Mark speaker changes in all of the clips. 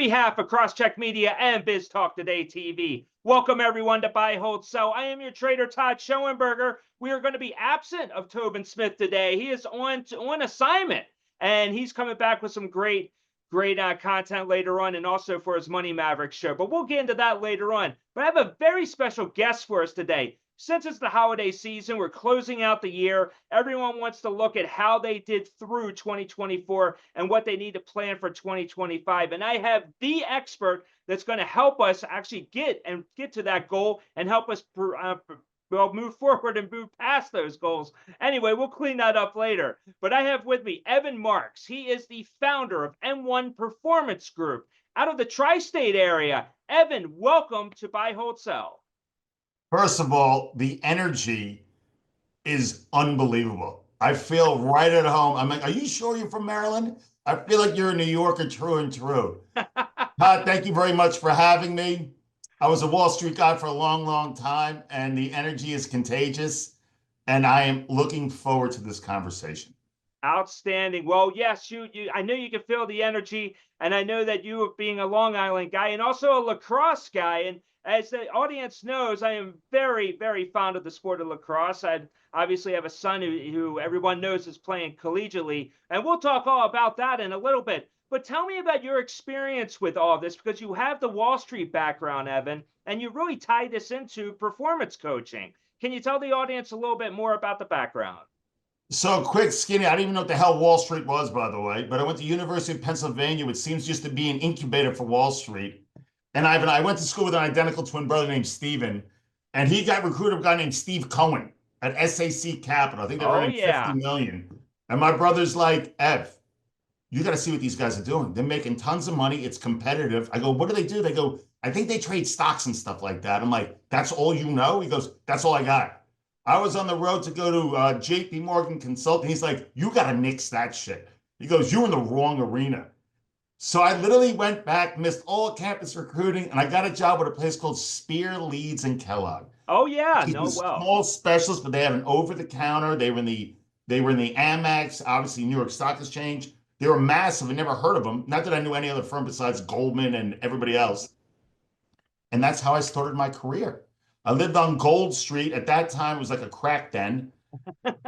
Speaker 1: behalf of CrossCheck Media and Biz Talk Today TV, welcome everyone to Buy, Hold, Sell. I am your trader, Todd Schoenberger. We are going to be absent of Tobin Smith today. He is on assignment, and he's coming back with some great content later on, and also for his Money Mavericks show. But we'll get into that later on. But I have a very special guest for us today. Since it's the holiday season, we're closing out the year. Everyone wants to look at how they did through 2024 and what they need to plan for 2025. And I have the expert that's going to help us actually get to that goal and help us move forward and move past those goals. Anyway, we'll clean that up later. But I have with me Evan Marks. He is the founder of M1 Performance Group out of the tri-state area. Evan, welcome to Buy, Hold, Sell.
Speaker 2: First of all, the energy is unbelievable. I feel right at home. I'm like, are you sure you're from Maryland? I feel like you're a New Yorker true and true. Todd, thank you very much for having me. I was a Wall Street guy for a long, long time, and the energy is contagious, and I am looking forward to this conversation.
Speaker 1: Outstanding. Well, yes, I know you can feel the energy, and I know that you being a Long Island guy and also a lacrosse guy, and as the audience knows, I am very, very fond of the sport of lacrosse. I obviously have a son who everyone knows is playing collegiately, and we'll talk all about that in a little bit. But tell me about your experience with all this, because you have the Wall Street background, Evan, and you really tie this into performance coaching. Can you tell the audience a little bit more about the background?
Speaker 2: So quick, skinny, I didn't even know what the hell Wall Street was, by the way, but I went to University of Pennsylvania, which seems just to be an incubator for Wall Street. And I went to school with an identical twin brother named Steven, and he got recruited by a guy named Steve Cohen at SAC Capital. I think they were earning 50 million. And my brother's like, Ev, you got to see what these guys are doing. They're making tons of money. It's competitive. I go, what do they do? They go, I think they trade stocks and stuff like that. I'm like, that's all you know? He goes, that's all I got. I was on the road to go to JP Morgan Consulting. He's like, you got to nix that shit. He goes, you're in the wrong arena. So I literally went back, missed all campus recruiting, and I got a job with a place called Spear, Leeds, and Kellogg.
Speaker 1: Oh yeah,
Speaker 2: no, well. Small specialists, but they have an over-the-counter. They were in the Amex, obviously New York Stock Exchange. They were massive. I never heard of them. Not that I knew any other firm besides Goldman and everybody else. And that's how I started my career. I lived on Gold Street. At that time, it was like a crack den.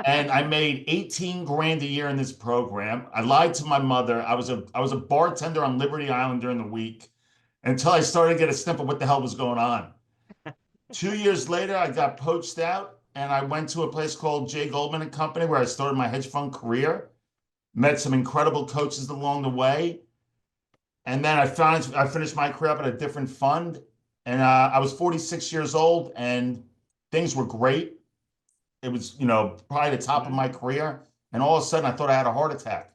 Speaker 2: And I made 18 grand a year in this program. I lied to my mother. I was a bartender on Liberty Island during the week until I started to get a sniff of what the hell was going on. 2 years later, I got poached out and I went to a place called J. Goldman and Company where I started my hedge fund career. Met some incredible coaches along the way. And then I finished my career up at a different fund. And I was 46 years old and things were great. It was, probably the top of my career. And all of a sudden, I thought I had a heart attack.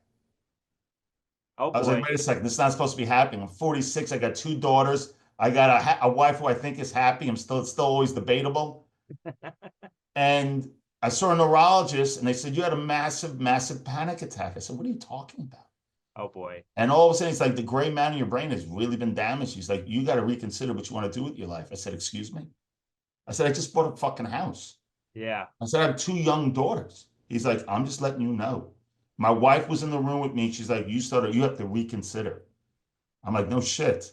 Speaker 1: Oh, boy.
Speaker 2: I was like, wait a second, this is not supposed to be happening. I'm 46. I got 2 daughters. I got a wife who I think is happy. It's still always debatable. And I saw a neurologist, and they said, you had a massive, massive panic attack. I said, what are you talking about?
Speaker 1: Oh, boy.
Speaker 2: And all of a sudden, it's like the gray matter in your brain has really been damaged. He's like, you got to reconsider what you want to do with your life. I said, excuse me? I said, I just bought a fucking house.
Speaker 1: Yeah.
Speaker 2: I said, I have 2 young daughters. He's like, I'm just letting you know. My wife was in the room with me. She's like, you have to reconsider. I'm like, no shit.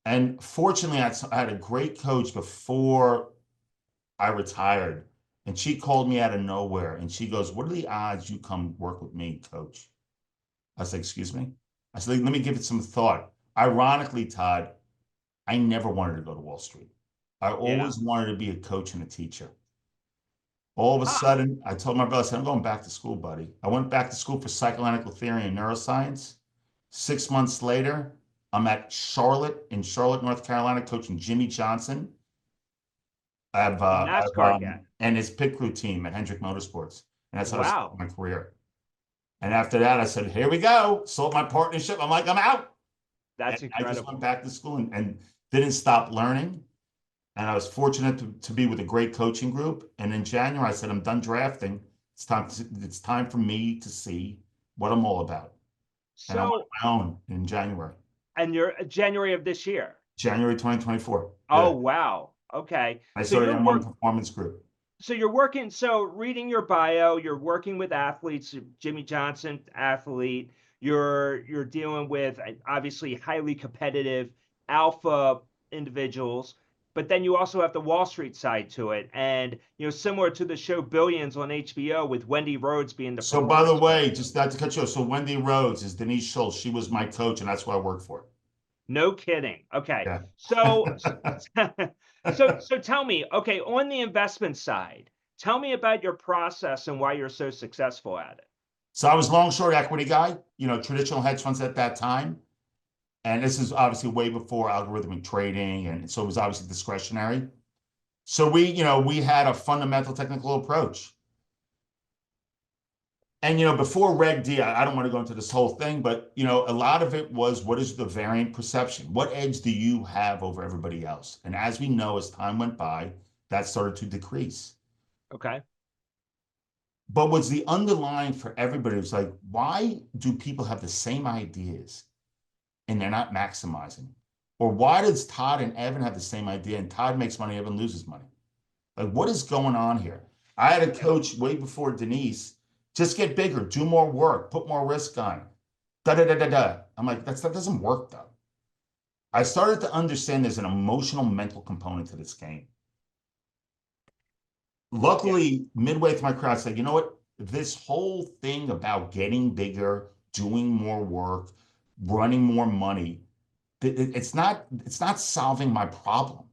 Speaker 2: And fortunately, I had a great coach before I retired. And she called me out of nowhere. And she goes, what are the odds you come work with me, coach? I said, excuse me? I said, let me give it some thought. Ironically, Todd, I never wanted to go to Wall Street. I always wanted to be a coach and a teacher. All of a sudden, I told my brother, I said, I'm going back to school, buddy. I went back to school for psychoanalytical theory and neuroscience. 6 months later, I'm at Charlotte, North Carolina, coaching Jimmy Johnson. I have and his pit crew team at Hendrick Motorsports. And that's how I started my career. And after that, I said, here we go. Sold my partnership. I'm like, I'm out.
Speaker 1: That's incredible.
Speaker 2: I just went back to school and didn't stop learning. And I was fortunate to be with a great coaching group. And in January, I said, I'm done drafting. It's time for me to see what I'm all about. And I went my own in January.
Speaker 1: And you're January of this year?
Speaker 2: January 2024.
Speaker 1: Oh, wow. Okay.
Speaker 2: I started in M1 Performance Group.
Speaker 1: So reading your bio, you're working with athletes, Jimmy Johnson, athlete. You're dealing with obviously highly competitive alpha individuals, but then you also have the Wall Street side to it. And, similar to the show Billions on HBO with Wendy Rhodes being the
Speaker 2: So by the
Speaker 1: performance
Speaker 2: way,
Speaker 1: coach.
Speaker 2: just not to cut you off, so Wendy Rhodes is Denise Schultz. She was my coach, and that's why I worked for
Speaker 1: No kidding. Okay.
Speaker 2: her.
Speaker 1: So,
Speaker 2: Yeah.
Speaker 1: so tell me, okay, on the investment side, tell me about your process and why you're so successful at it.
Speaker 2: So I was long short equity guy, traditional hedge funds at that time. And this is obviously way before algorithmic trading. And so it was obviously discretionary. So we had a fundamental technical approach. And before Reg D, I don't want to go into this whole thing, but a lot of it was, what is the variant perception? What edge do you have over everybody else? And as we know, as time went by, that started to decrease.
Speaker 1: Okay.
Speaker 2: But what's the underlying for everybody was like, why do people have the same ideas and they're not maximizing? Or why does Todd and Evan have the same idea and Todd makes money, Evan loses money? Like, what is going on here? I had a coach way before Denise, just get bigger, do more work, put more risk on. Da da da da da. I'm like, that doesn't work though. I started to understand there's an emotional, mental component to this game.
Speaker 1: Yeah.
Speaker 2: Luckily, midway through my career, I said, you know what? This whole thing about getting bigger, doing more work, running more money, it's not solving my problem.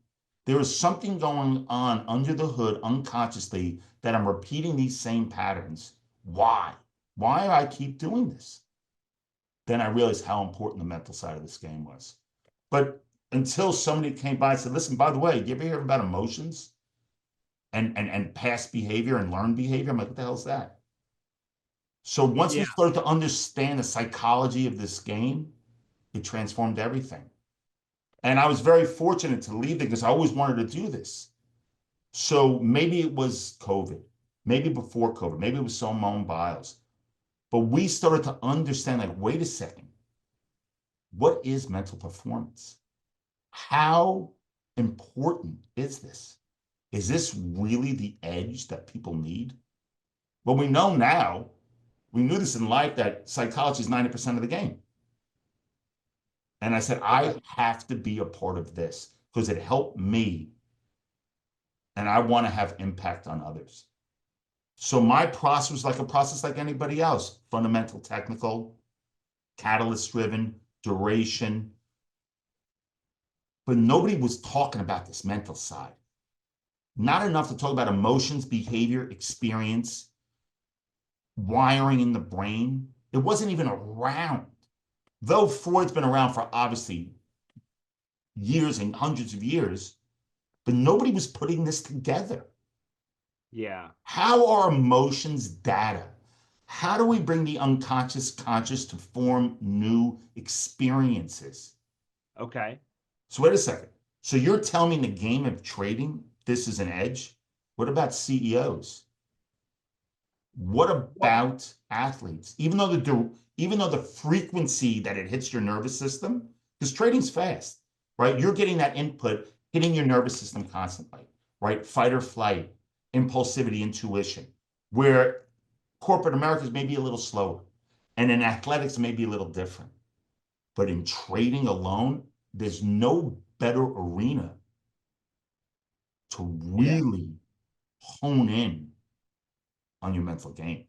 Speaker 2: There is something going on under the hood unconsciously that I'm repeating these same patterns. Why? Why do I keep doing this? Then I realized how important the mental side of this game was. But until somebody came by and said, listen, by the way, you ever hear about emotions and past behavior and learned behavior? I'm like, what the hell is that? So once we
Speaker 1: Yeah.
Speaker 2: started to understand the psychology of this game, it transformed everything. And I was very fortunate to leave it because I always wanted to do this. So maybe it was COVID, maybe before COVID, maybe it was Simone Biles. But we started to understand, like, wait a second, what is mental performance? How important is this? Is this really the edge that people need? Well, we know now, we knew this in life, that psychology is 90% of the game. And I said,
Speaker 1: Okay.
Speaker 2: I have to be a part of this because it helped me and I want to have impact on others. So my process was like a process like anybody else: fundamental, technical, catalyst driven, duration. But nobody was talking about this mental side. Not enough to talk about emotions, behavior, experience, wiring in the brain. It wasn't even around. Though Freud's been around for obviously years and hundreds of years, but nobody was putting this together.
Speaker 1: Yeah.
Speaker 2: How are emotions data? How do we bring the unconscious conscious to form new experiences?
Speaker 1: Okay.
Speaker 2: So wait a second. So you're telling me in the game of trading, this is an edge? What about CEOs? What
Speaker 1: Well,
Speaker 2: about athletes? Even though the frequency that it hits your nervous system, because trading's fast, right? You're getting that input hitting your nervous system constantly, right? Fight or flight, impulsivity, intuition, where corporate America is maybe a little slower, and in athletics may be a little different. But in trading alone, there's no better arena to
Speaker 1: yeah.
Speaker 2: really hone in on your mental game.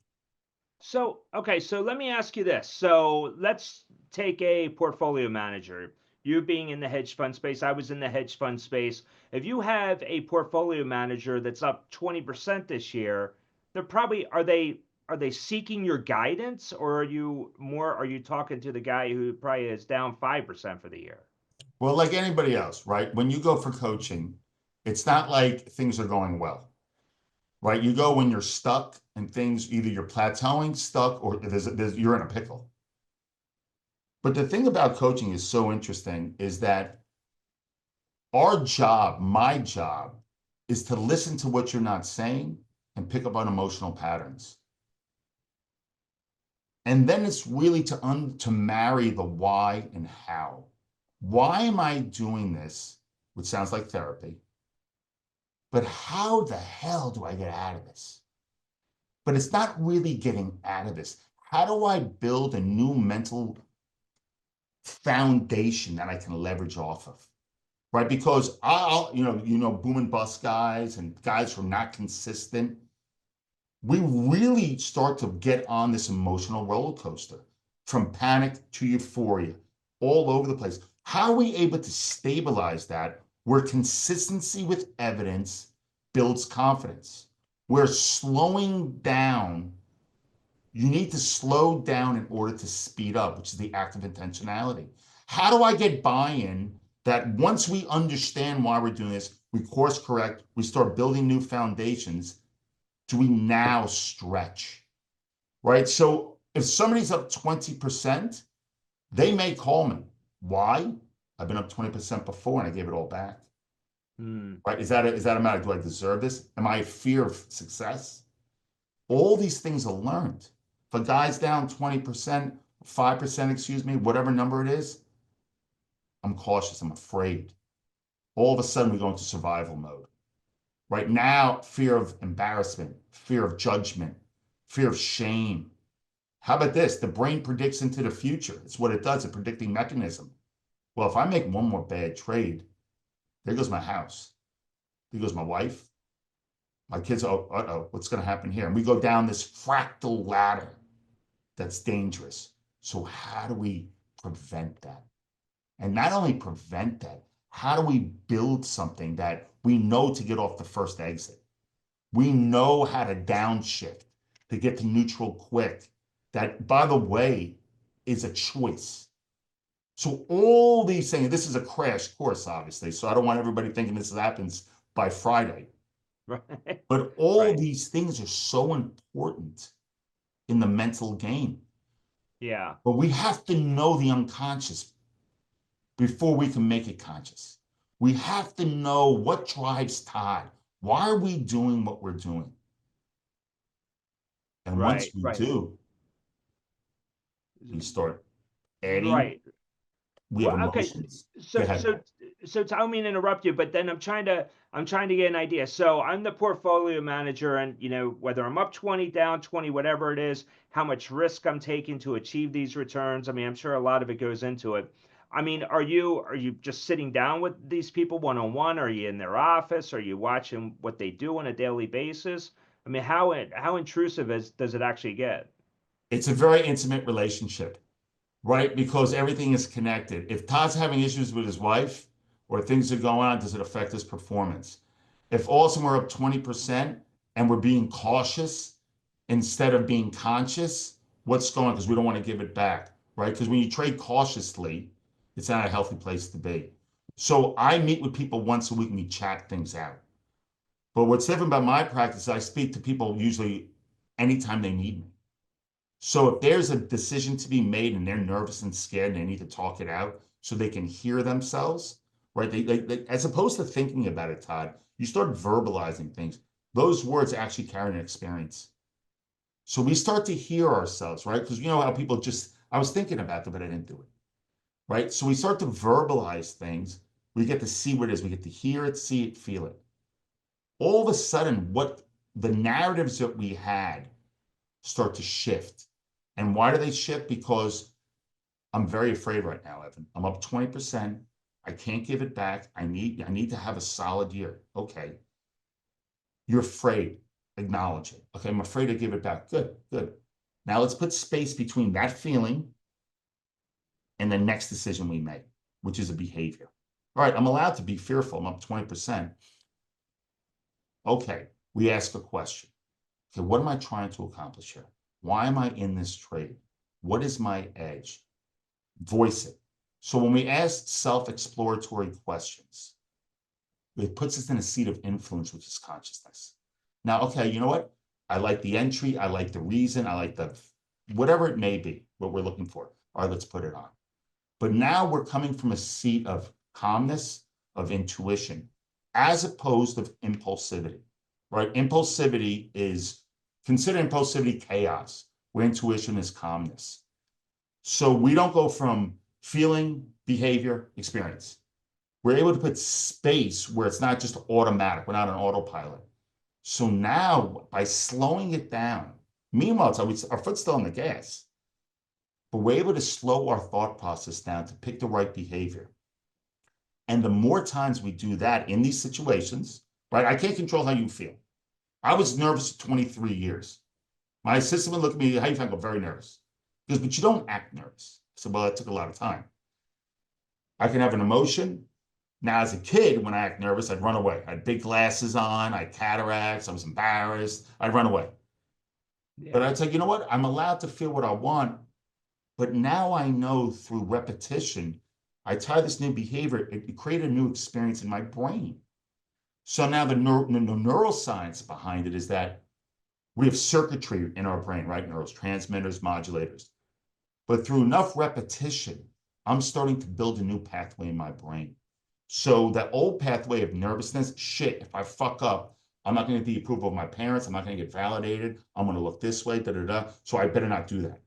Speaker 1: So, okay, so let me ask you this. So, let's take a portfolio manager. You being in the hedge fund space, I was in the hedge fund space. If you have a portfolio manager that's up 20% this year, they're probably are they seeking your guidance, or are you talking to the guy who probably is down 5% for the year?
Speaker 2: Well, like anybody else, right? When you go for coaching, it's not like things are going well, right? You go when you're stuck and things, either you're plateauing, stuck, or you're in a pickle. But the thing about coaching is so interesting is that our job, my job, is to listen to what you're not saying and pick up on emotional patterns. And then it's really to marry the why and how. Why am I doing this? Which sounds like therapy. But how the hell do I get out of this? But it's not really getting out of this. how do I build a new mental foundation that I can leverage off of? Right? Because boom and bust guys and guys who are not consistent, we really start to get on this emotional roller coaster from panic to euphoria all over the place. How are we able to stabilize that where consistency with evidence builds confidence? Where slowing down, you need to slow down in order to speed up, which is the act of intentionality. How do I get buy-in that once we understand why we're doing this, we course correct, we start building new foundations, do we now stretch, right? So if somebody's up 20%, they may call me. Why? I've been up 20% before and I gave it all back. Right? Is that a matter? Do I deserve this? Am I a fear of success? All these things are learned. If a guy's down 20%, 5%, excuse me, whatever number it is, I'm cautious, I'm afraid. All of a sudden we go into survival mode. Right now, fear of embarrassment, fear of judgment, fear of shame. How about this? The brain predicts into the future. It's what it does, a predicting mechanism. Well, if I make one more bad trade, there goes my house. There goes my wife. My kids, what's going to happen here? And we go down this fractal ladder that's dangerous. So how do we prevent that? And not only prevent that, how do we build something that we know to get off the first exit? We know how to downshift, to get to neutral quick. That, by the way, is a choice. So all these things, this is a crash course, obviously. So I don't want everybody thinking this happens by Friday.
Speaker 1: Right.
Speaker 2: But all
Speaker 1: Right.
Speaker 2: these things are so important in the mental game.
Speaker 1: Yeah.
Speaker 2: But we have to know the unconscious before we can make it conscious. We have to know what drives Todd. Why are we doing what we're doing? And once
Speaker 1: Right.
Speaker 2: we
Speaker 1: Right.
Speaker 2: do, we start adding,
Speaker 1: Right.
Speaker 2: we have
Speaker 1: Well, okay.
Speaker 2: emotions. Go
Speaker 1: So,
Speaker 2: ahead.
Speaker 1: so, so, I don't mean to interrupt you, but then I'm trying to get an idea. So I'm the portfolio manager, and whether I'm up 20, down 20, whatever it is, how much risk I'm taking to achieve these returns. I mean, I'm sure a lot of it goes into it. I mean, are you just sitting down with these people one on one? Are you in their office? Are you watching what they do on a daily basis? I mean, how intrusive does it actually get?
Speaker 2: It's a very intimate relationship, right? Because everything is connected. If Todd's having issues with his wife or things are going on, does it affect his performance? If all of a sudden we're up 20% and we're being cautious instead of being conscious, what's going on? Because we don't want to give it back, right? Because when you trade cautiously, it's not a healthy place to be. So I meet with people once a week and we chat things out. But what's different about my practice, I speak to people usually anytime they need me. So if there's a decision to be made and they're nervous and scared and they need to talk it out so they can hear themselves, right? They as opposed to thinking about it, Todd, you start verbalizing things. Those words actually carry an experience. So we start to hear ourselves, right? Because you know how people just, I was thinking about that, but I didn't do it, right? So we start to verbalize things. We get to see what it is. We get to hear it, see it, feel it. All of a sudden, what the narratives that we had start to shift. And why do they shift? Because I'm very afraid right now, Evan. I'm up 20%. I can't give it back. I need to have a solid year. Okay. You're afraid. Acknowledge it. Okay, I'm afraid to give it back. Good, good. Now let's put space between that feeling and the next decision we make, which is a behavior. All right, I'm allowed to be fearful. I'm up 20%. Okay, we ask a question. Okay, what am I trying to accomplish here? Why am I in this trade? What is my edge? Voice it. So when we ask self-exploratory questions, it puts us in a seat of influence, which is consciousness. Now, okay, you know what? I like the entry. I like the reason. I like the whatever it may be, what we're looking for. All right, let's put it on. But now we're coming from a seat of calmness, of intuition, as opposed to impulsivity, right? Impulsivity is, consider impulsivity chaos, where intuition is calmness. So we don't go from feeling, behavior, experience. We're able to put space where it's not just automatic. We're not an autopilot. So now, by slowing it down, Meanwhile, our foot's still on the gas, but we're able to slow our thought process down to pick the right behavior. And the more times we do that in these situations, right? I can't control how you feel. I was nervous for 23 years. My assistant would look at me, how you feel? I go, very nervous. He goes, but you don't act nervous. I said, well, that took a lot of time. I can have an emotion. Now, as a kid, when I act nervous, I'd run away. I had big glasses on, I had cataracts, I was embarrassed, I'd run away.
Speaker 1: Yeah.
Speaker 2: But I'd say, you know what? I'm allowed to feel what I want. But now I know through repetition, I tie this new behavior, it created a new experience in my brain. So now the neuroscience behind it is that we have circuitry in our brain, right? Neurotransmitters, modulators. But through enough repetition, I'm starting to build a new pathway in my brain. So that old pathway of nervousness, shit, if I fuck up, I'm not going to get the approval of my parents. I'm not going to get validated. I'm going to look this way, da da da. So I better not do that.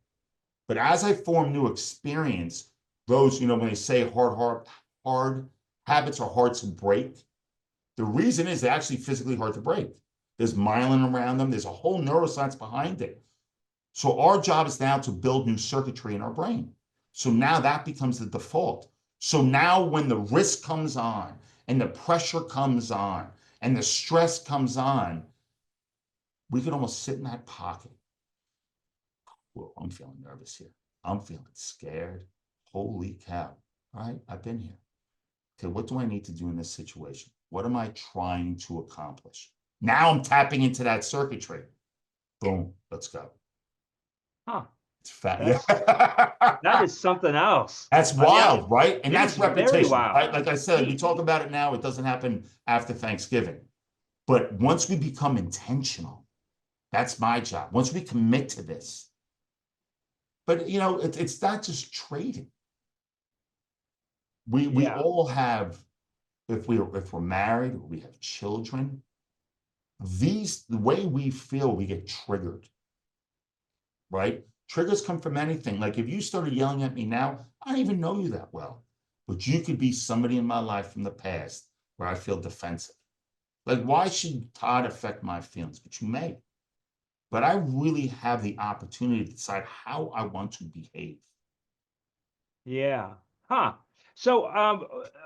Speaker 2: But as I form new experience, those, when they say hard habits are hard to break, the reason is they're actually physically hard to break. There's myelin around them. There's a whole neuroscience behind it. So our job is now to build new circuitry in our brain. So now that becomes the default. So now when the risk comes on and the pressure comes on and the stress comes on, we can almost sit in that pocket. Well, I'm feeling nervous here. I'm feeling scared. Holy cow. All right, I've been here. Okay, what do I need to do in this situation? What am I trying to accomplish? Now I'm tapping into that circuitry. Boom, let's go.
Speaker 1: Huh.
Speaker 2: It's fat.
Speaker 1: That is something else.
Speaker 2: That's wild, right? And
Speaker 1: it
Speaker 2: that's
Speaker 1: is very
Speaker 2: repetition,
Speaker 1: wild.
Speaker 2: right? Like I said, we talk about it now. It doesn't happen after Thanksgiving. But once we become intentional, that's my job. Once we commit to this. But, it's not just trading. We all have, if we're married, or we have children, the way we feel, we get triggered, right? Triggers come from anything. Like if you started yelling at me now, I don't even know you that well, but you could be somebody in my life from the past where I feel defensive. Like, why should Todd affect my feelings? But you may. But I really have the opportunity to decide how I want to behave.
Speaker 1: Yeah. Huh. So,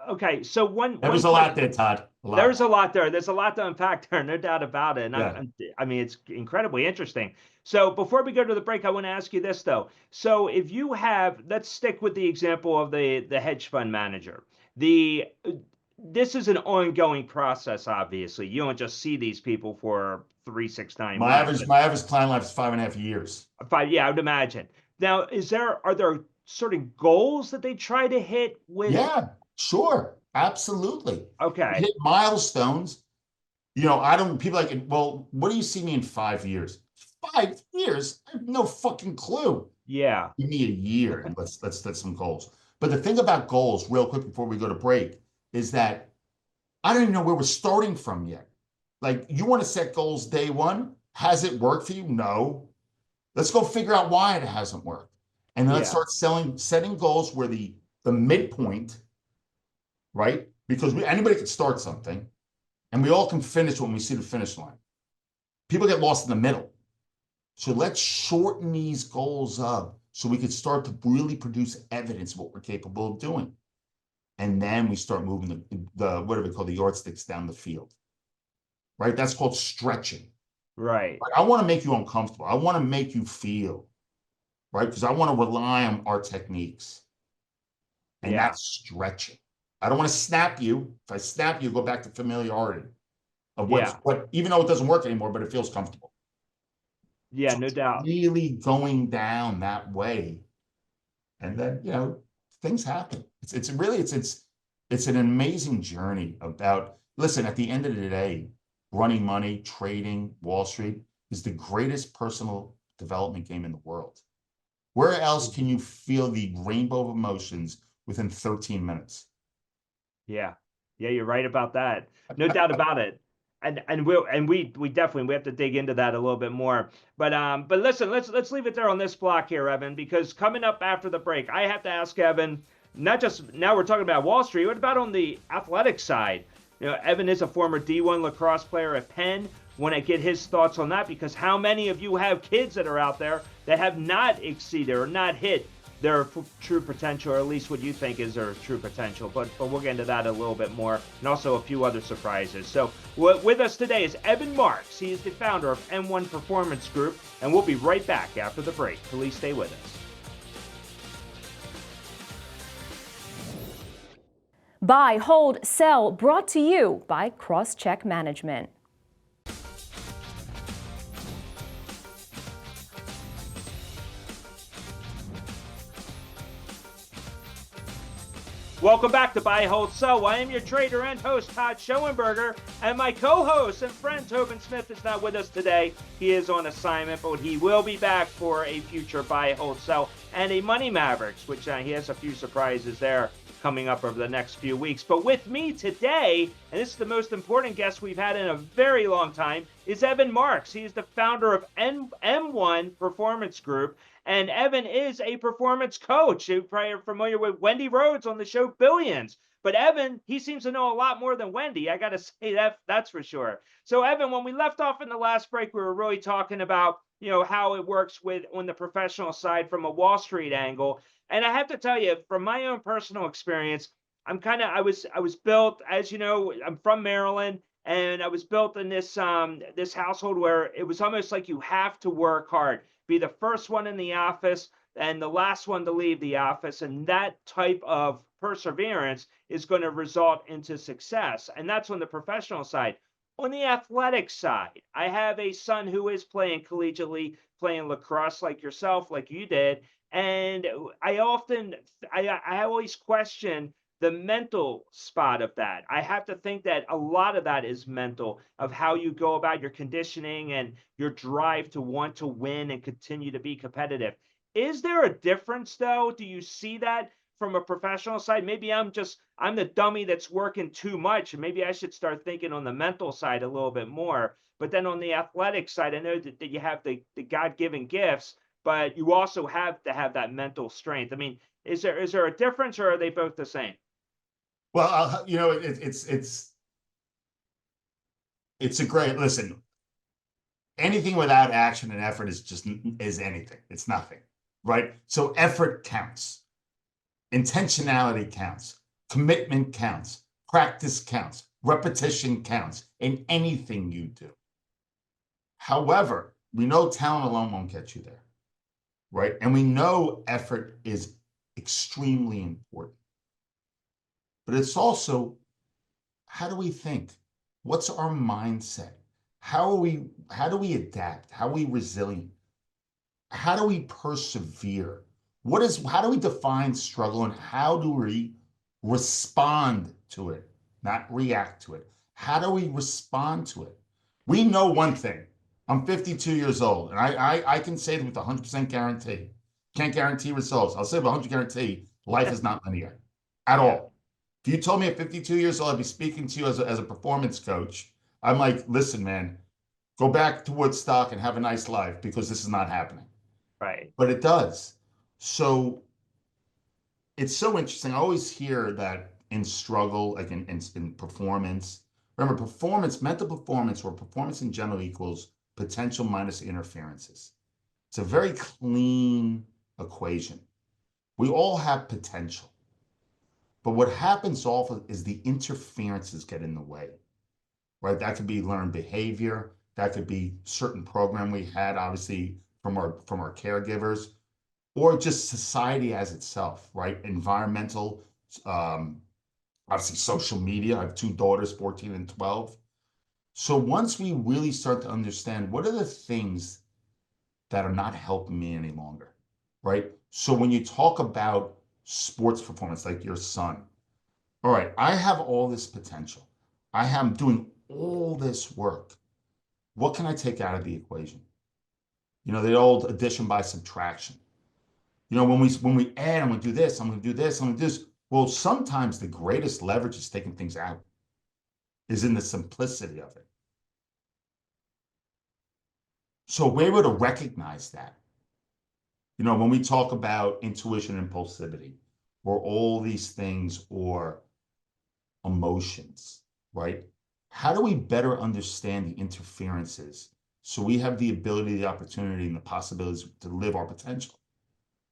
Speaker 1: okay. So
Speaker 2: There was a lot there, Todd. A lot.
Speaker 1: There's a lot there. There's a lot to unpack there, no doubt about it. And
Speaker 2: Yeah.
Speaker 1: I mean, it's incredibly interesting. So before we go to the break, I want to ask you this though. So if you have, let's stick with the example of the hedge fund manager. This is an ongoing process, obviously. You don't just see these people for 3, 6, 9 months.
Speaker 2: My average client life is 5.5 years.
Speaker 1: Yeah, I would imagine. Now, are there certain goals that they try to hit with?
Speaker 2: Yeah, sure. Absolutely.
Speaker 1: Okay.
Speaker 2: Hit milestones. People like, well, what do you see me in 5 years? 5 years? I have no fucking clue.
Speaker 1: Yeah.
Speaker 2: Give me a year and let's set some goals. But the thing about goals, real quick before we go to break, is that I don't even know where we're starting from yet. Like, you want to set goals day one? Has it worked for you? No. Let's go figure out why it hasn't worked. And then let's start setting goals where the midpoint, right? Because anybody can start something and we all can finish when we see the finish line. People get lost in the middle. So let's shorten these goals up so we can start to really produce evidence of what we're capable of doing. And then we start moving the what do we call the yardsticks down the field, right? That's called stretching.
Speaker 1: Right.
Speaker 2: Like, I want to make you uncomfortable. I want to make you feel, right? Because I want to rely on our techniques. And that's stretching. I don't want to snap you. If I snap you, go back to familiarity of what, even though it doesn't work anymore, but it feels comfortable.
Speaker 1: Yeah,
Speaker 2: So
Speaker 1: no doubt.
Speaker 2: Really going down that way. And then, things happen. It's an amazing journey about, listen, at the end of the day, running money, trading, Wall Street is the greatest personal development game in the world. Where else can you feel the rainbow of emotions within 13 minutes?
Speaker 1: Yeah. Yeah, you're right about that. No doubt about it. And we definitely have to dig into that a little bit more. But listen, let's leave it there on this block here, Evan, because coming up after the break, I have to ask Evan, not just now we're talking about Wall Street, what about on the athletic side? Evan is a former D1 lacrosse player at Penn, want to get his thoughts on that, because how many of you have kids that are out there that have not exceeded or not hit their true potential, or at least what you think is their true potential. But we'll get into that a little bit more, and also a few other surprises. So with us today is Evan Marks. He is the founder of M1 Performance Group, and we'll be right back after the break. Please stay with us.
Speaker 3: Buy, hold, sell, brought to you by CrossCheck Management.
Speaker 1: Welcome back to Buy, Hold, Sell. I am your trader and host, Todd Schoenberger, and my co-host and friend, Tobin Smith, is not with us today. He is on assignment, but he will be back for a future Buy, Hold, Sell and a Money Mavericks, which he has a few surprises there coming up over the next few weeks. But with me today, and this is the most important guest we've had in a very long time, is Evan Marks. He is the founder of M1 Performance Group. And Evan is a performance coach. You're probably familiar with Wendy Rhodes on the show Billions. But Evan, he seems to know a lot more than Wendy. I got to say that's for sure. So Evan, when we left off in the last break, we were really talking about, how it works with on the professional side from a Wall Street angle. And I have to tell you, from my own personal experience, I was built, as you know, I'm from Maryland, and I was built in this household where it was almost like you have to work hard, be the first one in the office and the last one to leave the office. And that type of perseverance is going to result into success. And that's on the professional side. On the athletic side, I have a son who is playing collegiately, playing lacrosse like yourself, like you did. And I always question the mental spot of that. I have to think that a lot of that is mental, of how you go about your conditioning and your drive to want to win and continue to be competitive. Is there a difference though? Do you see that from a professional side? Maybe I'm the dummy that's working too much, and maybe I should start thinking on the mental side a little bit more. But then on the athletic side, I know that you have the God-given gifts, but you also have to have that mental strength. I mean, is there a difference, or are they both the same?
Speaker 2: Well, it's a great listen. Anything without action and effort is anything. It's nothing, right? So effort counts, intentionality counts, commitment counts, practice counts, repetition counts in anything you do. However, we know talent alone won't get you there, right? And we know effort is extremely important. But it's also, how do we think? What's our mindset? How do we adapt? How are we resilient? How do we persevere? How do we define struggle, and how do we respond to it, not react to it? How do we respond to it? We know one thing. I'm 52 years old, and I can say it with 100% guarantee. Can't guarantee results. I'll say with 100% guarantee, life is not linear at all. If you told me at 52 years old, I'd be speaking to you as a performance coach, I'm like, listen, man, go back to Woodstock and have a nice life, because this is not happening.
Speaker 1: Right.
Speaker 2: But it does. So it's so interesting. I always hear that in struggle, like in performance. Remember, mental performance, or performance in general, equals potential minus interferences. It's a very clean equation. We all have potential. But what happens often is the interferences get in the way, right? That could be learned behavior. That could be certain program we had, obviously, from our caregivers, or just society as itself, right? Environmental, obviously social media. I have two daughters, 14 and 12. So once we really start to understand what are the things that are not helping me any longer, right? So when you talk about sports performance, like your son, all right, I have all this potential. I am doing all this work. What can I take out of the equation? The old addition by subtraction. When we add, I'm going to do this, I'm going to do this, I'm going to do this. Well, sometimes the greatest leverage is taking things out, is in the simplicity of it. So we're able to recognize that. When we talk about intuition and impulsivity, or all these things, or emotions, right? How do we better understand the interferences so we have the ability, the opportunity, and the possibilities to live our potential?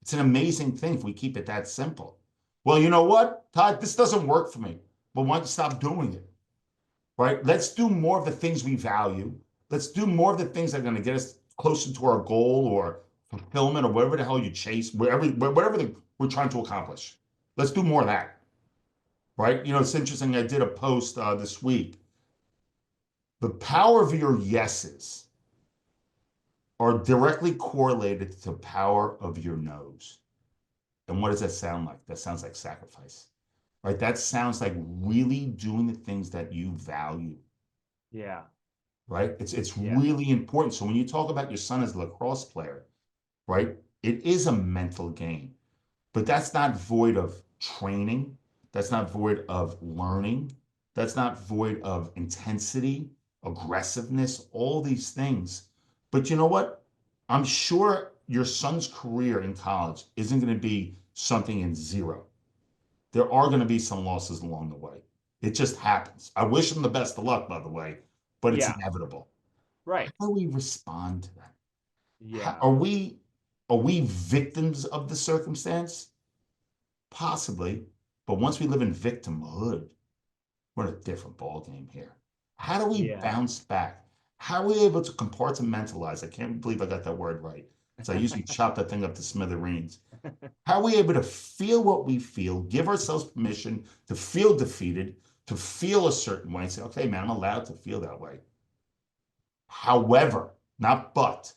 Speaker 2: It's an amazing thing if we keep it that simple. Well, you know what, Todd, this doesn't work for me. Well, why don't you stop doing it? Right? Let's do more of the things we value. Let's do more of the things that are going to get us closer to our goal or fulfillment or whatever the hell you chase, whatever we're trying to accomplish. Let's do more of that. Right? You know, it's interesting. I did a post this week. The power of your yeses are directly correlated to the power of your no's. And what does that sound like? That sounds like sacrifice, right? That sounds like really doing the things that you value,
Speaker 1: Yeah.
Speaker 2: right? It's
Speaker 1: Yeah.
Speaker 2: really important. So when you talk about your son as a lacrosse player, right, it is a mental game, but that's not void of training. That's not void of learning. That's not void of intensity, aggressiveness, all these things. But you know what? I'm sure your son's career in college isn't going to be something in zero. There are going to be some losses along the way. It just happens. I wish him the best of luck, by the way, but it's
Speaker 1: Yeah.
Speaker 2: inevitable.
Speaker 1: Right.
Speaker 2: How do we respond to that?
Speaker 1: Yeah.
Speaker 2: Are we victims of the circumstance? Possibly, but once we live in victimhood, we're in a different ballgame here. How do we
Speaker 1: Yeah.
Speaker 2: bounce back? How are we able to compartmentalize? I can't believe I got that word right. So I usually chop that thing up to smithereens. How are we able to feel what we feel, give ourselves permission to feel defeated, to feel a certain way, and say, okay, man, I'm allowed to feel that way. However, not but,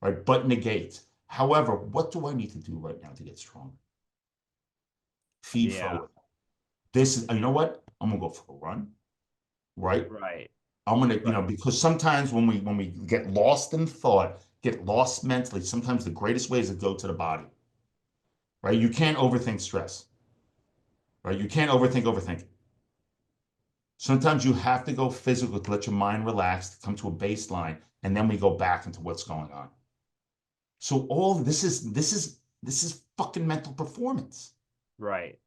Speaker 2: right? But negate. However, what do I need to do right now to get stronger? Feed
Speaker 1: Yeah.
Speaker 2: forward. This is, you know what? I'm gonna go for a run, right?
Speaker 1: Right.
Speaker 2: I'm gonna,
Speaker 1: Right.
Speaker 2: because sometimes when we get lost in thought, get lost mentally, sometimes the greatest way is to go to the body, right? You can't overthink stress, right? You can't overthink. Sometimes you have to go physical to let your mind relax, to come to a baseline, and then we go back into what's going on. So all this is fucking mental performance.
Speaker 1: Right.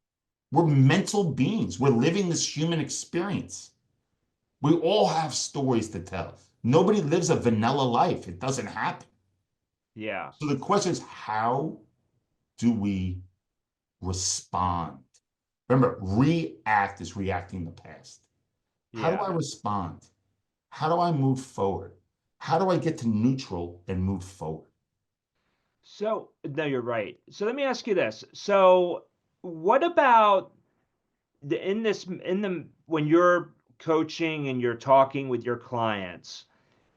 Speaker 2: We're mental beings. We're living this human experience. We all have stories to tell. Nobody lives a vanilla life. It doesn't happen.
Speaker 1: Yeah.
Speaker 2: So the question is, how do we respond? Remember, react is reacting the past. How do
Speaker 1: Yeah.
Speaker 2: I respond? How do I move forward? How do I get to neutral and move forward?
Speaker 1: So, no, you're right. So let me ask you this. So, what about in the when you're coaching and you're talking with your clients,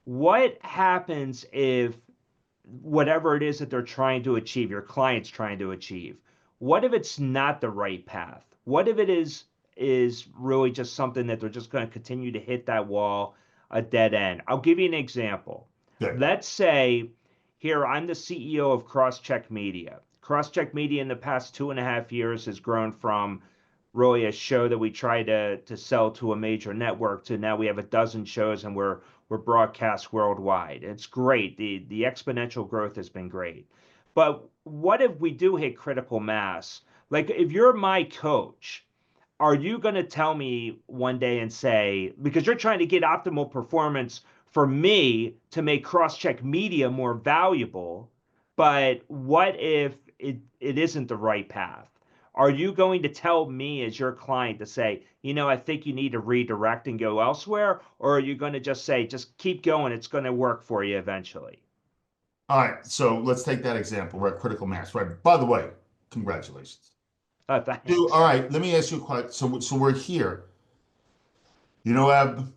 Speaker 1: what happens if whatever it is that they're trying to achieve, your client's trying to achieve, what if it's not the right path? What if it is really just something that they're just going to continue to hit that wall, a dead end? I'll give you an example.
Speaker 2: Good.
Speaker 1: Let's say here I'm the CEO of CrossCheck Media. CrossCheck Media in the past 2.5 years has grown from really a show that we try to sell to a major network to now we have a dozen shows and we're broadcast worldwide. It's great. The exponential growth has been great. But what if we do hit critical mass? Like if you're my coach, are you going to tell me one day and say, because you're trying to get optimal performance for me to make CrossCheck Media more valuable, but what if it isn't the right path? Are you going to tell me as your client to say, I think you need to redirect and go elsewhere? Or are you going to just say, just keep going, it's going to work for you eventually?
Speaker 2: All right. So let's take that example. We're at critical mass, right? By the way, congratulations. All
Speaker 1: Thanks.
Speaker 2: right. Let me ask you a question. So we're here. Eb,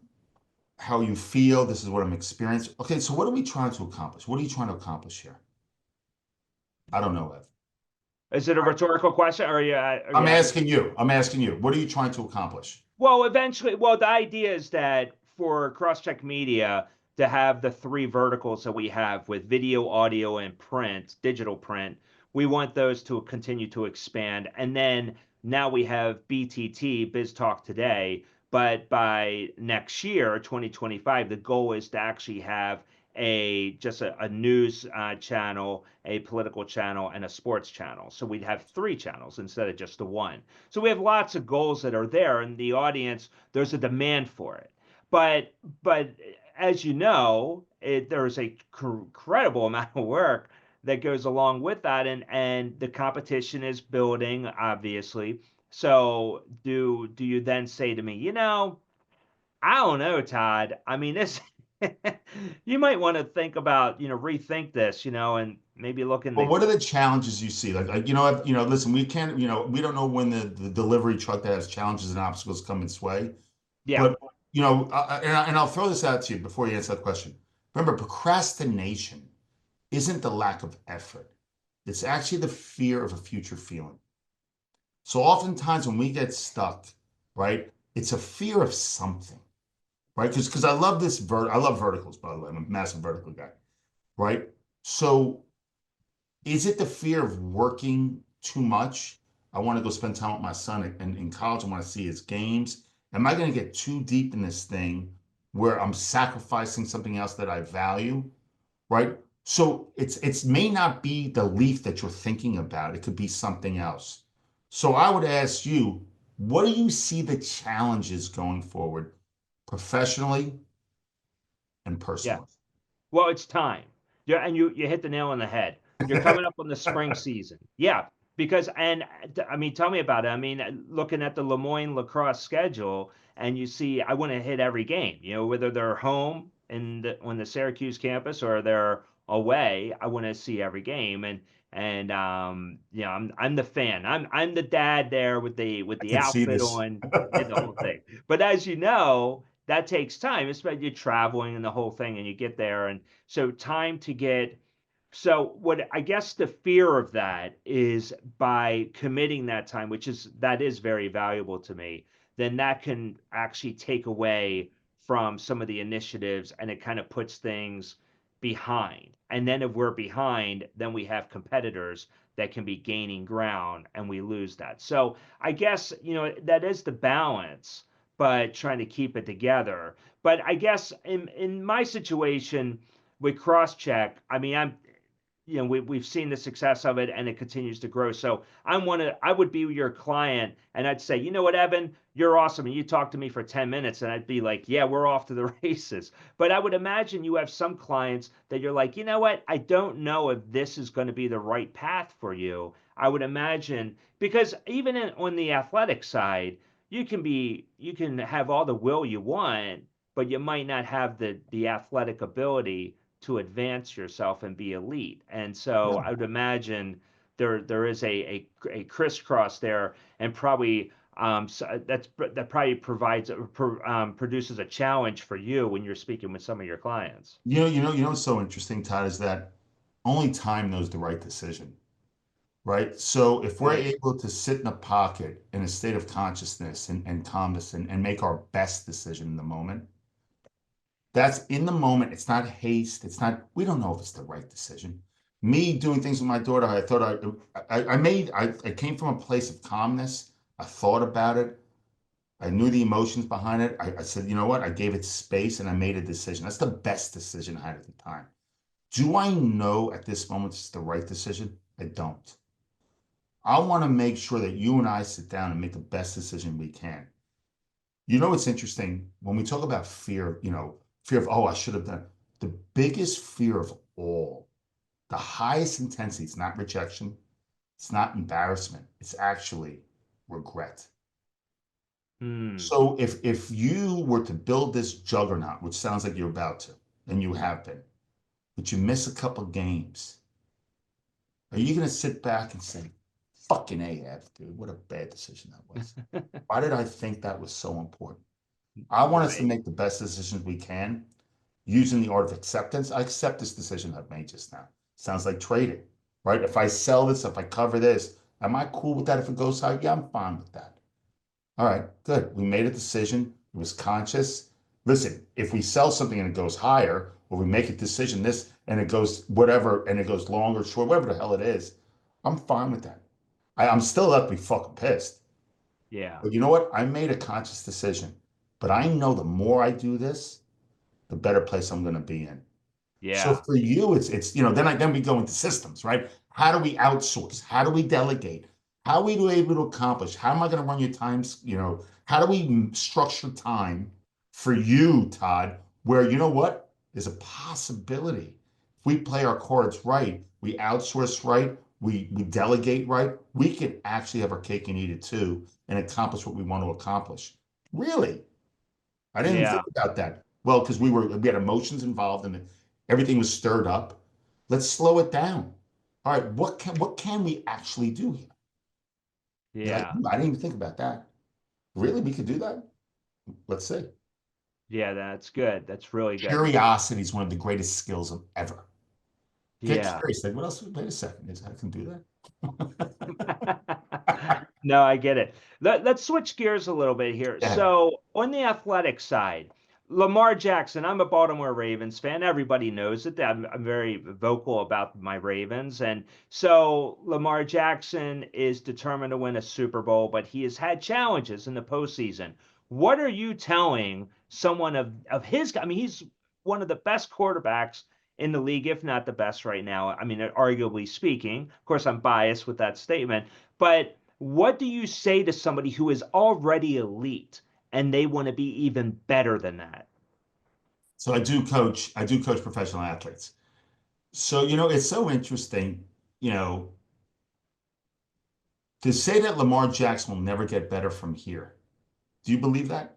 Speaker 2: how you feel. This is what I'm experiencing. Okay, so what are we trying to accomplish? What are you trying to accomplish here? I don't know, Ev.
Speaker 1: Is it a rhetorical question? Or
Speaker 2: I'm asking you. I'm asking you. What are you trying to accomplish?
Speaker 1: Well, eventually, well, the idea is that for CrossCheck Media to have the three verticals that we have with video, audio, and print, digital print, we want those to continue to expand. And then now we have BTT, Biz Talk Today, but by next year, 2025, the goal is to actually have a news channel, a political channel, and a sports channel. So we'd have three channels instead of just the one. So we have lots of goals that are there, and the audience, there's a demand for it. but as you know, there's a incredible amount of work that goes along with that, and the competition is building, obviously. So do you then say to me, I don't know, Todd. I mean, this you might want to think about, rethink this, and maybe look in
Speaker 2: Well,
Speaker 1: the
Speaker 2: what are the challenges you see? Listen, we can't, we don't know when the delivery truck that has challenges and obstacles come its way.
Speaker 1: yeah,
Speaker 2: But, and I'll throw this out to you before you answer that question. Remember, procrastination isn't the lack of effort. It's actually the fear of a future feeling. So oftentimes when we get stuck, right, it's a fear of something, right? Because I love I love verticals, by the way. I'm a massive vertical guy, right? So is it the fear of working too much? I want to go spend time with my son in college. I want to see his games. Am I going to get too deep in this thing where I'm sacrificing something else that I value? Right? So it's may not be the leaf that you're thinking about. It could be something else. So I would ask you, what do you see the challenges going forward, professionally and
Speaker 1: yeah.
Speaker 2: personally?
Speaker 1: Well, it's time. Yeah, and you hit the nail on the head. You're coming up on the spring season. Yeah, because I mean, tell me about it. I mean, looking at the Lemoyne lacrosse schedule, and you see, I want to hit every game. Whether they're home on the Syracuse campus or they're away, I want to see every game. And I'm the fan. I'm the dad there with
Speaker 2: I
Speaker 1: the
Speaker 2: can see
Speaker 1: outfit
Speaker 2: this.
Speaker 1: on and the whole thing. But as you know, that takes time, especially you're traveling and the whole thing, and you get there, and so time to get. So what I guess the fear of that is by committing that time, that is very valuable to me, then that can actually take away from some of the initiatives, and it kind of puts things behind. And then if we're behind, then we have competitors that can be gaining ground, and we lose that. So I guess, that is the balance, but trying to keep it together. But I guess in my situation with CrossCheck, I mean, we've seen the success of it, and it continues to grow. So I would be your client, and I'd say, you know what, Evan, you're awesome. And you talk to me for 10 minutes, and I'd be like, yeah, we're off to the races. But I would imagine you have some clients that you're like, you know what, I don't know if this is going to be the right path for you. I would imagine, because even on the athletic side, you can have all the will you want, but you might not have the athletic ability to advance yourself and be elite. And so I would imagine there is a crisscross there, and probably that probably produces a challenge for you when you're speaking with some of your clients.
Speaker 2: What's so interesting, Todd, is that only time knows the right decision, right? So if we're
Speaker 1: Right.
Speaker 2: able to sit in a pocket in a state of consciousness and calmness and make our best decision in the moment, that's in the moment. It's not haste. It's not, we don't know if it's the right decision. Me doing things with my daughter, I thought I came from a place of calmness. I thought about it. I knew the emotions behind it. I said, you know what? I gave it space and I made a decision. That's the best decision I had at the time. Do I know at this moment it's the right decision? I don't. I want to make sure that you and I sit down and make the best decision we can. It's interesting when we talk about fear, fear of, oh, I should have done. The biggest fear of all, the highest intensity, it's not rejection, it's not embarrassment, it's actually regret.
Speaker 1: Hmm.
Speaker 2: So if you were to build this juggernaut, which sounds like you're about to, and you have been, but you miss a couple games, are you going to sit back and say, fucking AF, dude, what a bad decision that was? Why did I think that was so important? I want us to
Speaker 1: Right.
Speaker 2: make the best decisions we can using the art of acceptance. I accept this decision I've made just now. Sounds like trading, right? If I sell this, if I cover this, am I cool with that if it goes high? Yeah, I'm fine with that. All right, good. We made a decision. It was conscious. Listen, if we sell something and it goes higher, or we make a decision this and it goes whatever, and it goes long or short, whatever the hell it is, I'm fine with that. I'm still up to be fucking pissed.
Speaker 1: Yeah.
Speaker 2: But you know what? I made a conscious decision. But I know the more I do this, the better place I'm going to be in. So
Speaker 1: Yeah.
Speaker 2: for you, it's then we go into systems, right? How do we outsource? How do we delegate? How are we able to accomplish? How am I going to run your times? How do we structure time for you, Todd, where you know what? There's a possibility. If we play our cards right, we outsource right, we delegate right, we could actually have our cake and eat it too and accomplish what we want to accomplish. Really? I didn't even
Speaker 1: Yeah.
Speaker 2: think about that. Well, because we had emotions involved and everything was stirred up. Let's slow it down. All right, what can we actually do here? You're like,
Speaker 1: Yeah.
Speaker 2: I didn't even think about that. Really? We could do that? Let's see.
Speaker 1: Yeah, that's good. That's really good.
Speaker 2: Curiosity is one of the greatest skills of ever. Get
Speaker 1: Yeah.
Speaker 2: curious. Like, what else? Wait a second. I can do that.
Speaker 1: No, I get it. Let's switch gears a little bit here.
Speaker 2: Yeah.
Speaker 1: So, on the athletic side, Lamar Jackson, I'm a Baltimore Ravens fan. Everybody knows it. I'm very vocal about my Ravens. And so, Lamar Jackson is determined to win a Super Bowl, but he has had challenges in the postseason. What are you telling someone of his? I mean, he's one of the best quarterbacks in the league, if not the best right now. I mean, arguably speaking. Of course, I'm biased with that statement, but what do you say to somebody who is already elite and they want to be even better than that?
Speaker 2: So I do coach professional athletes. So, it's so interesting, you know, to say that Lamar Jackson will never get better from here. Do you believe that?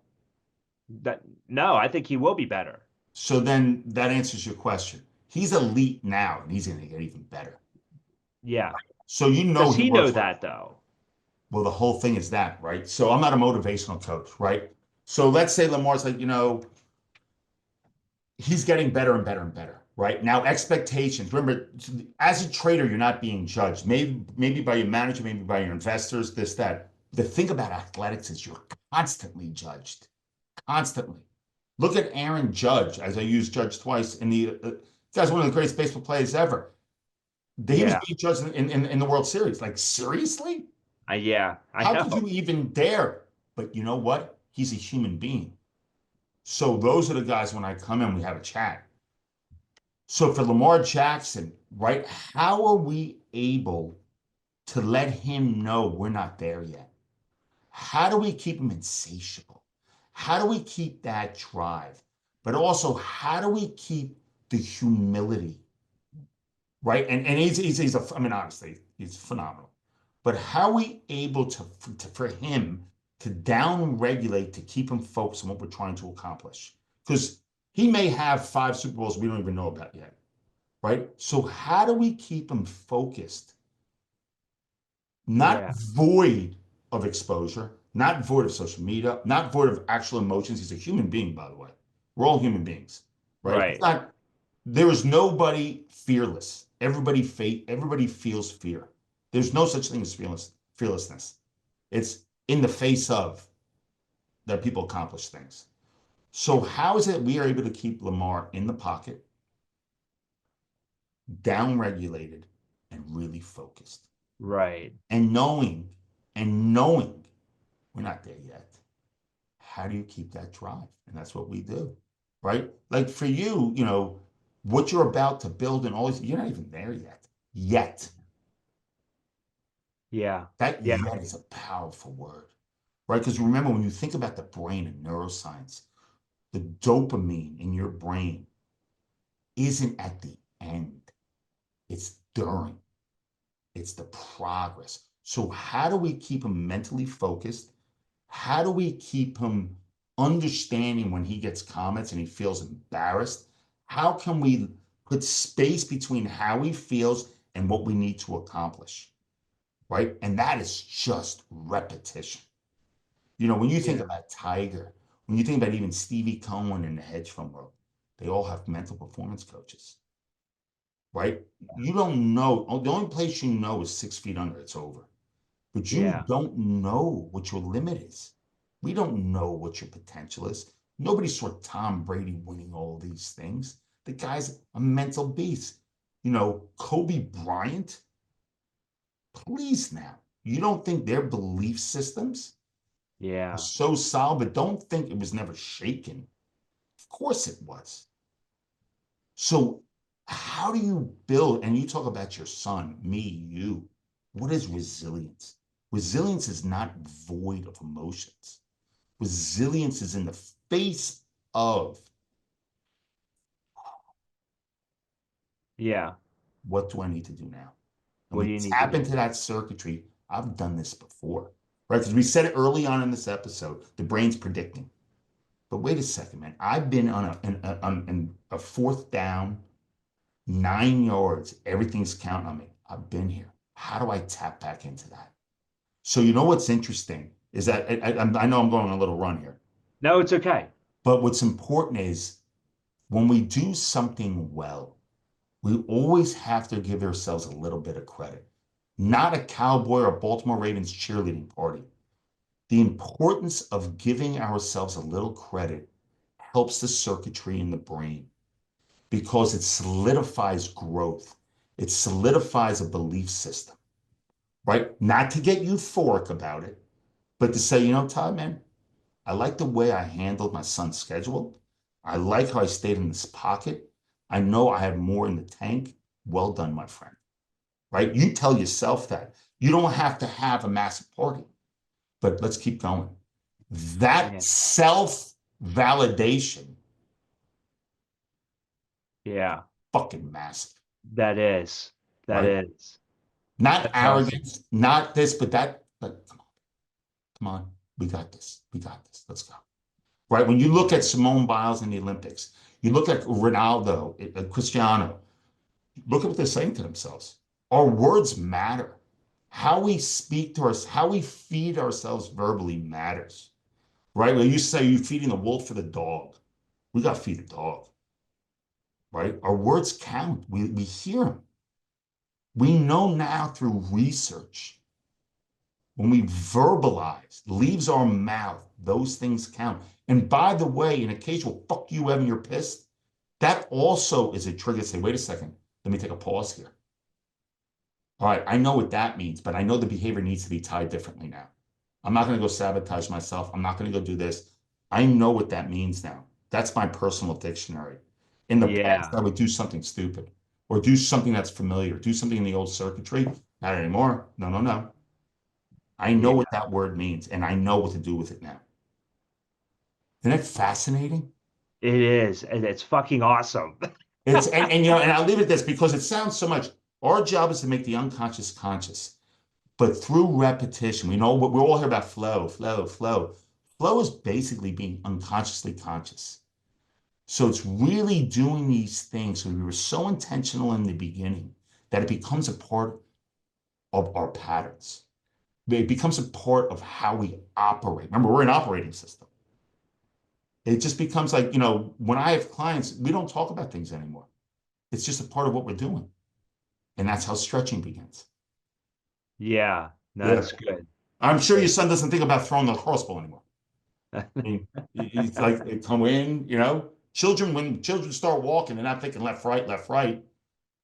Speaker 1: That no, I think he will be better.
Speaker 2: So then that answers your question. He's elite now and he's going to get even better.
Speaker 1: Yeah.
Speaker 2: So
Speaker 1: Does
Speaker 2: he
Speaker 1: he know
Speaker 2: works.
Speaker 1: that though?
Speaker 2: Well, the whole thing is that, right? So I'm not a motivational coach, right? So let's say Lamar's like, he's getting better and better and better, right? Now, expectations. Remember, as a trader, you're not being judged. Maybe by your manager, maybe by your investors, this, that. The thing about athletics is you're constantly judged, constantly. Look at Aaron Judge, as I used Judge twice, and the guy's one of the greatest baseball players ever. He was
Speaker 1: Yeah.
Speaker 2: being judged in the World Series. Like, seriously?
Speaker 1: Yeah, I
Speaker 2: How could
Speaker 1: know.
Speaker 2: you even dare? But you know what? He's a human being. So those are the guys when I come in, we have a chat. So for Lamar Jackson, right, how are we able to let him know we're not there yet? How do we keep him insatiable? How do we keep that drive? But also, how do we keep the humility, right? And he's I mean, obviously, he's phenomenal. But how are we able for him to down regulate to keep him focused on what we're trying to accomplish? Because he may have 5 Super Bowls we don't even know about yet, right? So how do we keep him focused, not
Speaker 1: Yeah.
Speaker 2: void of exposure, not void of social media, not void of actual emotions? He's a human being, by the way. We're all human beings, right? It's
Speaker 1: Right.
Speaker 2: not. There is nobody fearless. Everybody feels fear. There's no such thing as fearlessness. It's in the face of that people accomplish things. So how is it we are able to keep Lamar in the pocket, down regulated, and really focused?
Speaker 1: Right.
Speaker 2: And knowing we're not there yet. How do you keep that drive? And that's what we do. Right? Like for you, what you're about to build and all this, you're not even there yet. Yet.
Speaker 1: Yeah.
Speaker 2: That
Speaker 1: Yeah.
Speaker 2: yet is a powerful word, right? Because remember, when you think about the brain and neuroscience, the dopamine in your brain isn't at the end, it's during, it's the progress. So, how do we keep him mentally focused? How do we keep him understanding when he gets comments and he feels embarrassed? How can we put space between how he feels and what we need to accomplish? Right? And that is just repetition. When you think
Speaker 1: Yeah.
Speaker 2: about Tiger, when you think about even Stevie Cohen in the hedge fund world, they all have mental performance coaches, right? You don't know. The only place you know is 6 feet under, it's over. But you
Speaker 1: Yeah.
Speaker 2: don't know what your limit is. We don't know what your potential is. Nobody saw Tom Brady winning all these things. The guy's a mental beast. Kobe Bryant, please now. You don't think their belief systems are
Speaker 1: Yeah.
Speaker 2: so solid, but don't think it was never shaken. Of course it was. So how do you build, and you talk about your son, me, you, what is resilience? Resilience is not void of emotions. Resilience is in the face of
Speaker 1: Yeah.
Speaker 2: what do I need to do now? And
Speaker 1: What
Speaker 2: we
Speaker 1: do you need to
Speaker 2: tap
Speaker 1: do?
Speaker 2: into that circuitry. I've done this before, right? Because we said it early on in this episode, the brain's predicting. But wait a second, man. I've been on a fourth down, 9 yards. Everything's counting on me. I've been here. How do I tap back into that? So you know what's interesting is that I know I'm going on a little run here,
Speaker 1: No, it's okay.
Speaker 2: but what's important is when we do something well, we always have to give ourselves a little bit of credit. Not a Cowboy or Baltimore Ravens cheerleading party. The importance of giving ourselves a little credit helps the circuitry in the brain because it solidifies growth. It solidifies a belief system, right? Not to get euphoric about it, but to say, you know, Todd, man, I like the way I handled my son's schedule. I like how I stayed in this pocket. I know I have more in the tank. Well done, my friend. Right? You tell yourself that. You don't have to have a massive party, but let's keep going. That
Speaker 1: Yeah.
Speaker 2: self-validation,
Speaker 1: Yeah.
Speaker 2: fucking massive,
Speaker 1: That is. That
Speaker 2: right?
Speaker 1: is.
Speaker 2: Not
Speaker 1: That's awesome.
Speaker 2: arrogance, not this, but that, but come on, we got this. We got this. Let's go. Right? When you look at Simone Biles in the Olympics, you look at Ronaldo, Cristiano, look at what they're saying to themselves. Our words matter. How we speak to us, how we feed ourselves verbally matters. Right? When you say you're feeding the wolf or the dog, we got to feed the dog. Right? Our words count. We hear them. We know now through research, when we verbalize, leaves our mouth, those things count. And by the way, an occasional fuck you when you're pissed, that also is a trigger to say, wait a second, let me take a pause here. All right, I know what that means, but I know the behavior needs to be tied differently now. I'm not going to go sabotage myself. I'm not going to go do this. I know what that means now. That's my personal dictionary. In the past,
Speaker 1: Yeah.
Speaker 2: I would do something stupid or do something that's familiar, do something in the old circuitry. Not anymore. No, no, no. I know
Speaker 1: Yeah.
Speaker 2: what that word means and I know what to do with it now. Isn't that fascinating?
Speaker 1: It is. And it's fucking awesome.
Speaker 2: It's and you know, and I'll leave it at this because it sounds so much. Our job is to make the unconscious conscious. But through repetition, we know what we're all here about flow, flow, flow. Flow is basically being unconsciously conscious. So it's really doing these things. So we were so intentional in the beginning that it becomes a part of our patterns. It becomes a part of how we operate. Remember, we're an operating system. It just becomes like, you know, when I have clients, we don't talk about things anymore. It's just a part of what we're doing. And that's how stretching begins.
Speaker 1: Yeah. No,
Speaker 2: Yeah.
Speaker 1: that's good.
Speaker 2: I'm sure your son doesn't think about throwing the crossbow anymore. I mean, it's like they come in, you know. Children, when children start walking, they're not thinking left, right, left, right.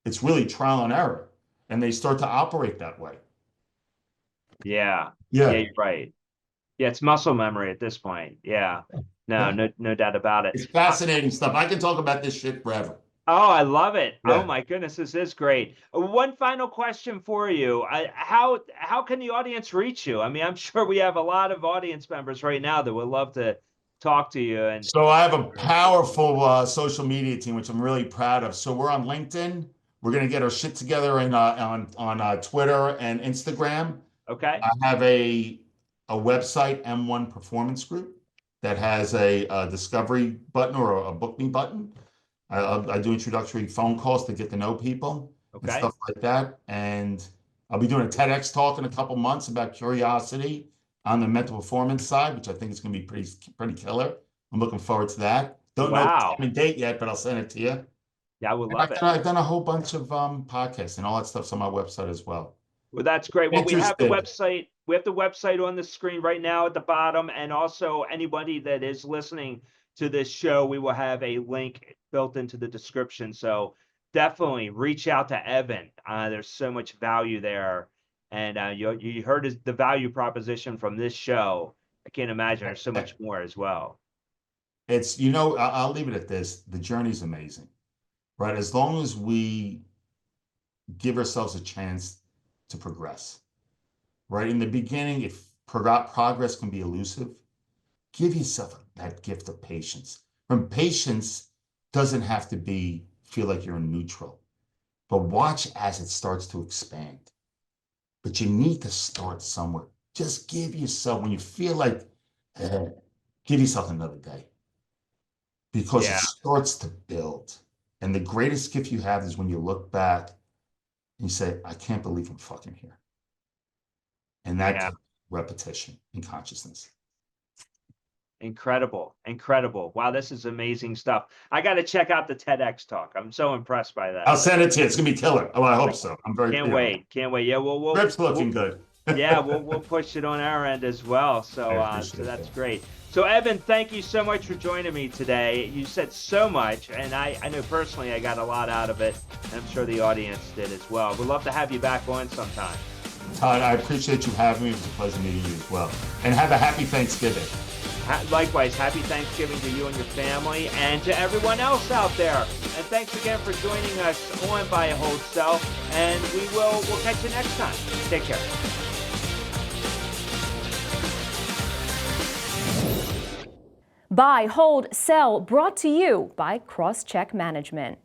Speaker 2: It's really trial and error. And they start to operate that way.
Speaker 1: Yeah. Yeah,
Speaker 2: Yeah.
Speaker 1: you're right. Yeah, it's muscle memory at this point. Yeah. No,
Speaker 2: Yeah.
Speaker 1: no doubt about it.
Speaker 2: It's fascinating stuff. I can talk about this shit forever.
Speaker 1: Oh, I love it. Oh
Speaker 2: Yeah.
Speaker 1: my goodness, this is great. One final question for you. How can the audience reach you? I mean, I'm sure we have a lot of audience members right now that would love to talk to you and
Speaker 2: So I have a powerful social media team, which I'm really proud of. So we're on LinkedIn. We're going to get our shit together on Twitter and Instagram.
Speaker 1: okay.
Speaker 2: I have a website, M1 Performance Group, that has a discovery button or a book me button. I do introductory phone calls to get to know people and
Speaker 1: Okay.
Speaker 2: stuff like that. And I'll be doing a TEDx talk in a couple months about curiosity on the mental performance side, which I think is going to be pretty killer. I'm looking forward to that. Don't know the time
Speaker 1: Wow.
Speaker 2: and date yet, but I'll send it to you. And
Speaker 1: Yeah, I would love it.
Speaker 2: I've done a whole bunch of podcasts and all that stuff's on my website as well.
Speaker 1: Well, that's great. Well, we have the
Speaker 2: Interested.
Speaker 1: website. We have the website on the screen right now at the bottom, and also anybody that is listening to this show, we will have a link built into the description. So definitely reach out to Evan. There's so much value there, and you heard the value proposition from this show. I can't imagine there's so much more as well.
Speaker 2: It's, you know, I'll leave it at this. The journey's amazing, right? As long as we give ourselves a chance to progress, right? In the beginning, if progress can be elusive, give yourself that gift of patience. From patience doesn't have to feel like you're in neutral, but watch as it starts to expand. But you need to start somewhere. Just give yourself, when you feel like, give yourself another day, because it starts to build. And the greatest gift you have is when you look back and you say, I can't believe I'm fucking here. And that takes repetition and consciousness.
Speaker 1: Incredible. Incredible. Wow, this is amazing stuff. I got to check out the TEDx talk. I'm so impressed by that.
Speaker 2: I'll send it to you. It's gonna be killer. Oh, I hope so. I'm very
Speaker 1: Can't wait. Can't wait. Yeah,
Speaker 2: Rip's looking good.
Speaker 1: Yeah, we'll push it on our end as well. So that's great. So Evan, thank you so much for joining me today. You said so much, and I know personally I got a lot out of it, and I'm sure the audience did as well. We'd love to have you back on sometime.
Speaker 2: Todd, I appreciate you having me. It was a pleasure meeting you as well. And have a happy Thanksgiving.
Speaker 1: Likewise, happy Thanksgiving to you and your family, and to everyone else out there. And thanks again for joining us on Buy, Hold, Sell. And we'll catch you next time. Take care.
Speaker 3: Buy, Hold, Sell, brought to you by CrossCheck Management.